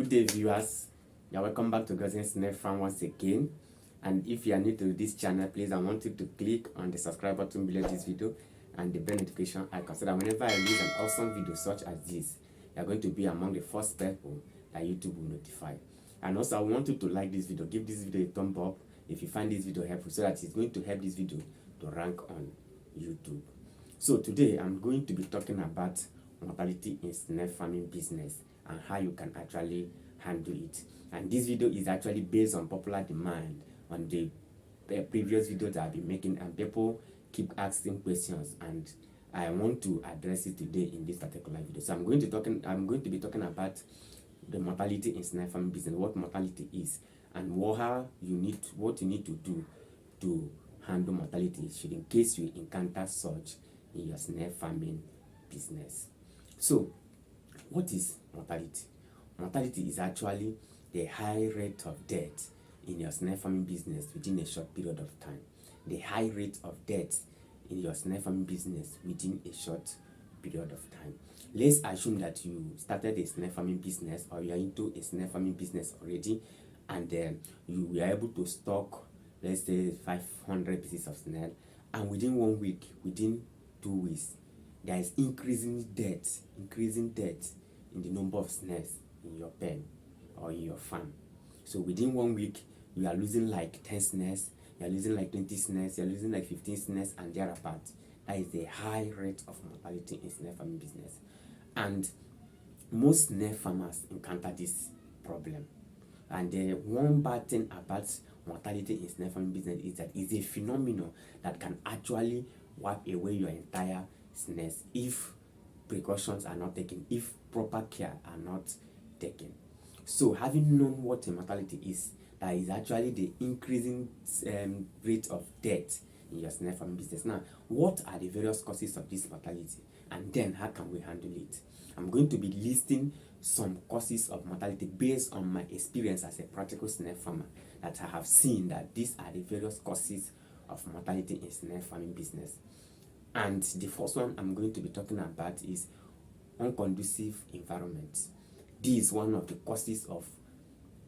Good day, viewers. You're welcome back to Gazin Snail Farm once again. And if you are new to this channel, please, I want you to click on the subscribe button below this video and the bell notification icon so that whenever I release an awesome video such as this, you're going to be among the first people that YouTube will notify. And also, I want you to like this video, give this video a thumb up if you find this video helpful, so that it's going to help this video to rank on YouTube. So today, I'm going to be talking about mortality in snail farming business and how you can actually handle it. And this video is actually based on popular demand on the previous videos that I've been making, and people keep asking questions, and I want to address it today in this particular video. So I'm going to be talking about the mortality in snail farming business, what mortality is, and what you need to do to handle mortality should in case you encounter such in your snail farming business. So what is mortality? Mortality is actually the high rate of death in your snail farming business within a short period of time. The high rate of death in your snail farming business within a short period of time. Let's assume that you started a snail farming business, or you are into a snail farming business already, and you were able to stock, let's say, 500 pieces of snail, and within 1 week, within 2 weeks, there is increasing death in the number of snails in your pen or in your farm. So within 1 week, you are losing like 10 snails, you are losing like 20 snails, you are losing like 15 snails and thereabout. That is the high rate of mortality in snail farming business. And most snail farmers encounter this problem. And the one bad thing about mortality in snail farming business is that it's a phenomenon that can actually wipe away your entire snails if precautions are not taken, if proper care are not taken. So having known what a mortality is, that is actually the increasing rate of death in your snail farming business. Now, what are the various causes of this mortality, and then how can we handle it? I'm going to be listing some causes of mortality based on my experience as a practical snail farmer, that I have seen that these are the various causes of mortality in snail farming business. And the first one I'm going to be talking about is unconducive environment. This is one of the causes of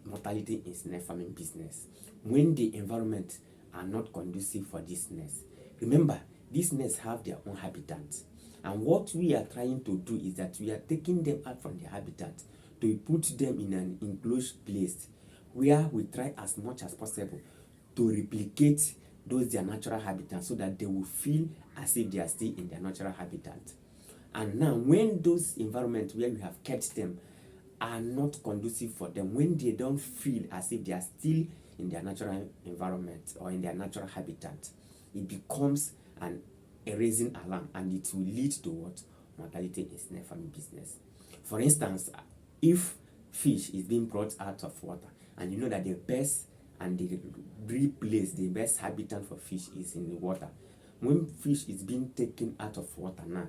mortality in snail farming business. When the environment are not conducive for these snails. Remember, these snails have their own habitat. And what we are trying to do is that we are taking them out from their habitat to put them in an enclosed place where we try as much as possible to replicate their natural habitat, so that they will feel as if they are still in their natural habitat. And now, when those environments where we have kept them are not conducive for them, when they don't feel as if they are still in their natural environment or in their natural habitat, it becomes a raising alarm, and it will lead to what? Mortality in snail farming business. For instance, if fish is being brought out of water, and you know that the best and the the best habitat for fish is in the water. When fish is being taken out of water now,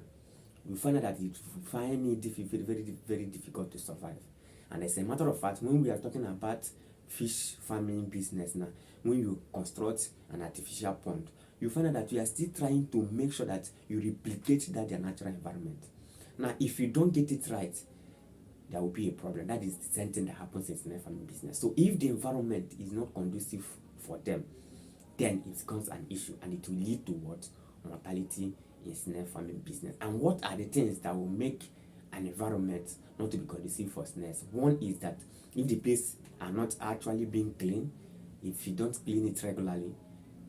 we find out that it find it very difficult to survive. And as a matter of fact, when we are talking about fish farming business now, when you construct an artificial pond, you find out that you are still trying to make sure that you replicate their natural environment. Now, if you don't get it right, there will be a problem. That is the same thing that happens in snail farming business. So if the environment is not conducive for them, then it becomes an issue, and it will lead to what? Mortality in snail farming business. And what are the things that will make an environment not to be conducive for snails? One is that if the place are not actually being clean, if you don't clean it regularly,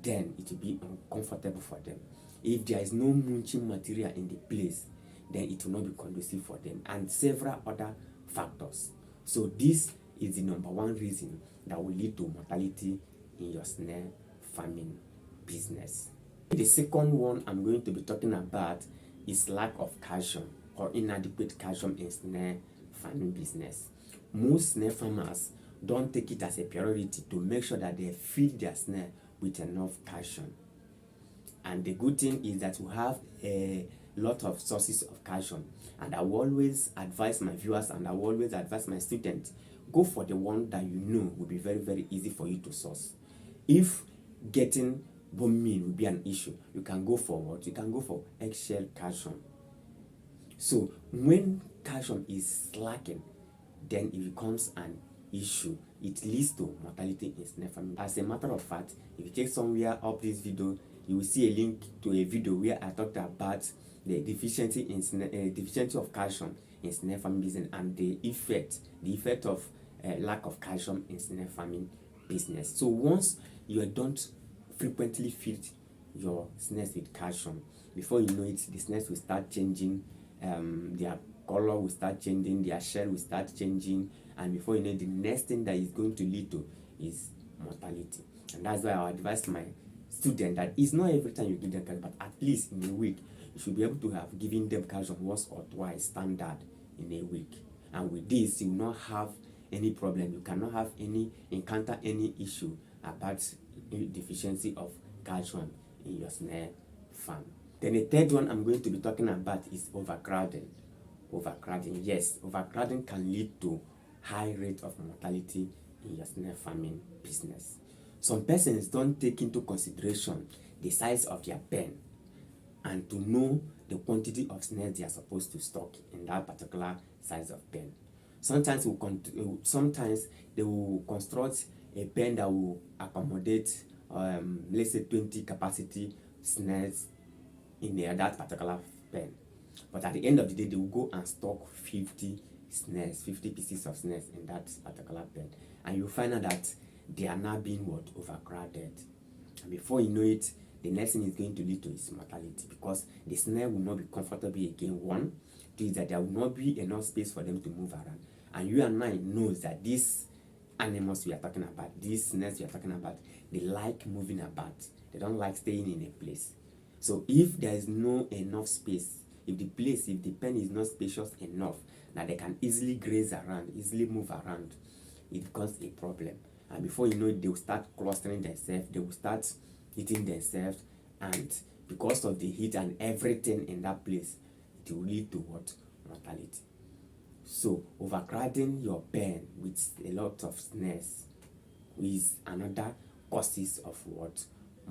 then it will be uncomfortable for them. If there is no mulching material in the place, then it will not be conducive for them, and several other factors. So this is the number one reason that will lead to mortality in your snail farming business. The second one I'm going to be talking about is lack of calcium or inadequate calcium in snail farming business. Most snail farmers don't take it as a priority to make sure that they feed their snail with enough calcium. And the good thing is that we have a lot of sources of calcium, and I will always advise my viewers, and I will always advise my students, go for the one that you know will be very easy for you to source. If getting bone meal will be an issue, you can go for what? You can go for eggshell calcium. So when calcium is lacking, then it becomes an issue. It leads to mortality in snail farming. As a matter of fact, if you check somewhere up this video, you will see a link to a video where I talked about the deficiency of calcium in snail farming business and the effect of lack of calcium in snail farming business. So once you don't frequently feed your snails with calcium, before you know it, the snails will start changing, their color will start changing, their shell will start changing, and before you know it, the next thing that is going to lead to is mortality. And that's why I advise my student that it's not every time you give them calcium, but at least in a week you should be able to have given them calcium once or twice standard in a week. And with this, you will not have any problem. You cannot encounter any issue about deficiency of calcium in your snail farm. Then the third one I'm going to be talking about is overcrowding. Overcrowding, yes, overcrowding can lead to high rate of mortality in your snail farming business. Some persons don't take into consideration the size of their pen and to know the quantity of snails they are supposed to stock in that particular size of pen. Sometimes they will construct a pen that will accommodate let's say 20 capacity snails in that particular pen, but at the end of the day they will go and stock 50 pieces of snails in that particular pen, and you'll find out that they are now being overcrowded, and before you know it, the next thing is going to lead to is mortality, because the snail will not be comfortable again. One, two is that there will not be enough space for them to move around, and you and I knows that these animals we are talking about, these snails we are talking about, they like moving about. They don't like staying in a place. So if there is no enough space, if the pen is not spacious enough that they can easily graze around, easily move around, it becomes a problem. And before you know it, they will start clustering themselves, they will start eating themselves, and because of the heat and everything in that place, it will lead to mortality. So overcrowding your pen with a lot of snails is another causes of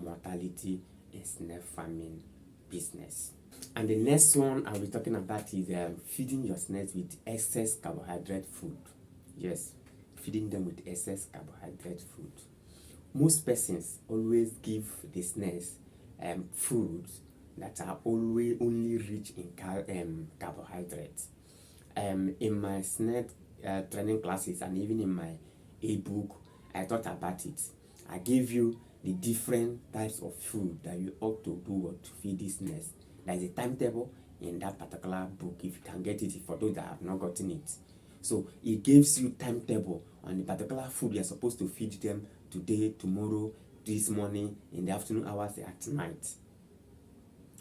mortality in snail farming business. And the next one I'll be talking about is feeding your snails with excess carbohydrate food. Yes, feeding them with excess carbohydrate food. Most persons always give the snails foods that are always only rich in carbohydrates. In my snail training classes and even in my ebook, I talked about it. I gave you the different types of food that you ought to do to feed these snails. There is a timetable in that particular book, if you can get it, for those that have not gotten it. So it gives you timetable on the particular food you're supposed to feed them today, tomorrow, this morning, in the afternoon hours, at night.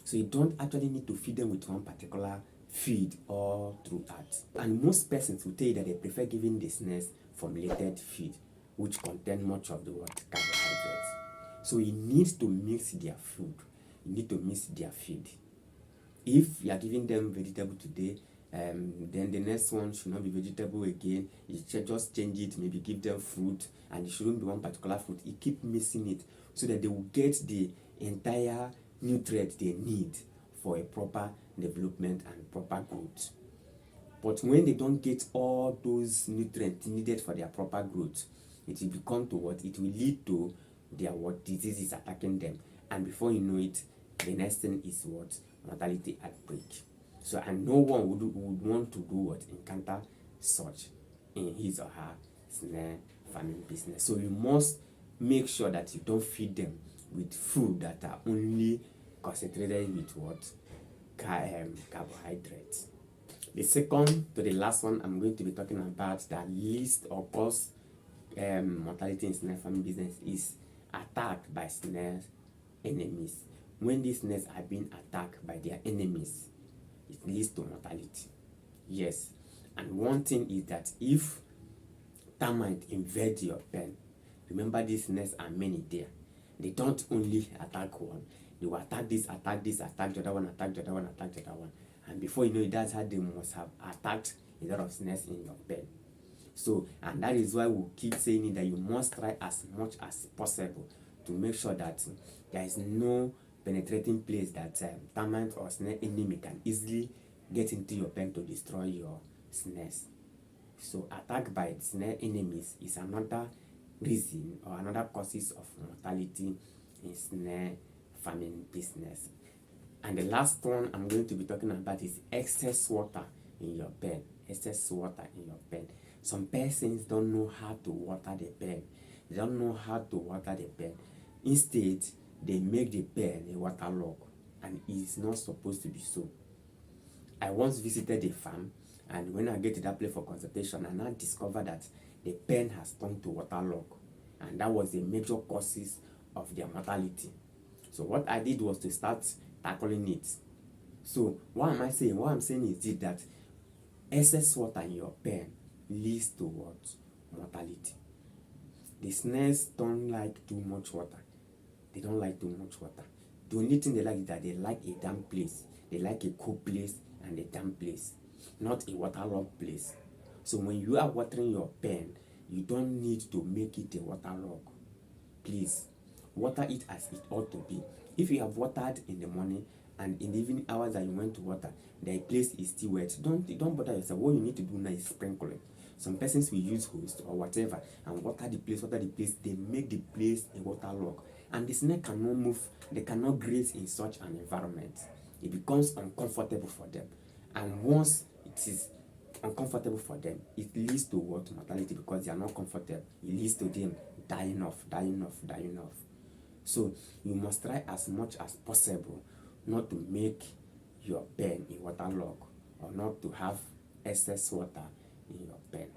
So you don't actually need to feed them with one particular feed all throughout. And most persons will tell you that they prefer giving the snails formulated feed, which contain much of the carbohydrates. So you need to mix their food. You need to mix their feed. If you are giving them vegetable today, then the next one should not be vegetable again. You should just change it, maybe give them fruit, and it shouldn't be one particular fruit. You keep mixing it so that they will get the entire nutrient they need for a proper development and proper growth. But when they don't get all those nutrients needed for their proper growth, it will become to it will lead to their diseases attacking them, and before you know it, the next thing is mortality outbreak. So, and no one would want to encounter such in his or her snail farming business. So you must make sure that you don't feed them with food that are only concentrated with carbohydrates. The second to the last one I'm going to be talking about that least or cause mortality in snail farming business is attacked by snail enemies. When these snails are being attacked by their enemies, it leads to mortality. Yes, and one thing is that if termites invade your pen, remember these snails are many there. They don't only attack one, they will attack this, attack the other one, attack the other one, attack the other one, and before you know it, that's how they must have attacked a lot of snails in your pen. So, and that is why we keep saying that you must try as much as possible to make sure that there is no penetrating place that termite or snail enemy can easily get into your pen to destroy your snails. So attack by snail enemies is another reason or another causes of mortality in snail farming business. And the last one I'm going to be talking about is excess water in your pen. Excess water in your pen. Some persons don't know how to water the pen. They don't know how to water the pen. Instead, they make the pen a waterlog, and it's not supposed to be so. I once visited a farm, and when I get to that place for consultation, I now discover that the pen has turned to waterlog, and that was a major causes of their mortality. So what I did was to start tackling it. So what am I saying? What I'm saying is that excess water in your pen leads to what? Mortality. The snails don't like too much water. They don't like too much water. The only thing they like is that they like a damp place. They like a cool place and a damp place, not a waterlogged place. So when you are watering your pen, you don't need to make it a waterlog. Please, water it as it ought to be. If you have watered in the morning and in the evening hours that you went to water, the place is still wet, don't bother yourself. What you need to do now is sprinkling. Some persons will use hose or whatever and water the place. They make the place a waterlog, and the snake cannot move. They cannot graze in such an environment. It becomes uncomfortable for them, and once it is uncomfortable for them, it leads to what? Mortality, because they are not comfortable. It leads to them dying off. So you must try as much as possible not to make your pen a waterlog, or not to have excess water in your pen.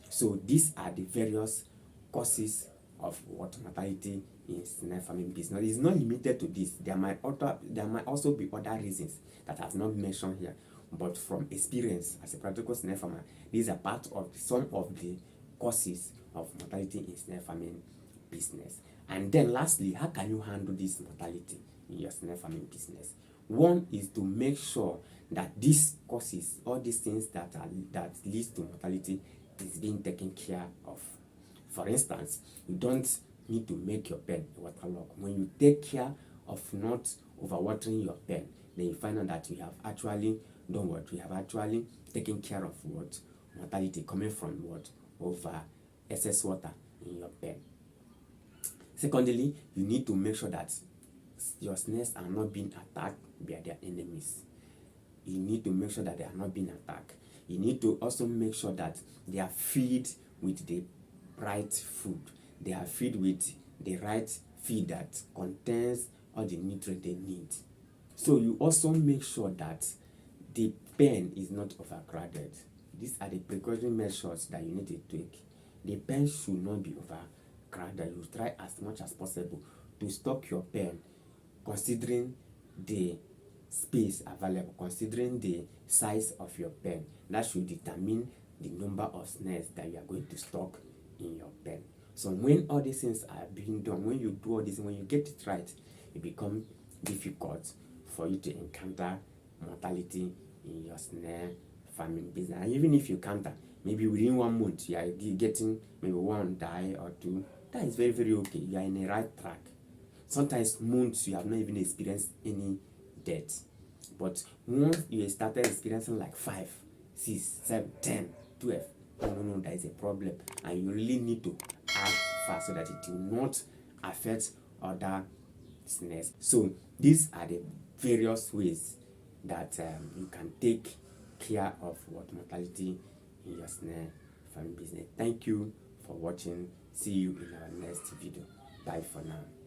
So these are the various causes of what? Mortality in snail farming business. It's not limited to this. There might also be other reasons that I've not mentioned here. But from experience as a practical snail farmer, these are part of some of the causes of mortality in snail farming business. And then lastly, how can you handle this mortality in your snail farming business? One is to make sure that these causes, all these things that leads to mortality, is being taken care of. For instance, you don't need to make your pen a waterlog. When you take care of not overwatering your pen, then you find out that you have actually done what? We have actually taken care of what? Mortality coming from what? Over excess water in your pen. Secondly, you need to make sure that your snails are not being attacked by their enemies. You need to make sure that they are not being attacked. You need to also make sure that they are fed with the right food. They are fed with the right feed that contains all the nutrients they need. So you also make sure that the pen is not overcrowded. These are the precautionary measures that you need to take. The pen should not be overcrowded. You try as much as possible to stock your pen, considering the space available, considering the size of your pen. That should determine the number of snails that you are going to stock in your pen. So when all these things are being done, when you do all this, when you get it right, it becomes difficult for you to encounter mortality in your snail farming business. And even if you counter, maybe within 1 month you are getting maybe one die or two, that is very, very okay. You are in the right track. Sometimes months you have not even experienced any death. But once you started experiencing like 5, 6, 7, 10, 12, no, there is a problem, and you really need to act fast so that it will not affect other snails. So these are the various ways that you can take care of what? Mortality in your snail farming business. Thank you for watching. See you in our next video. Bye for now.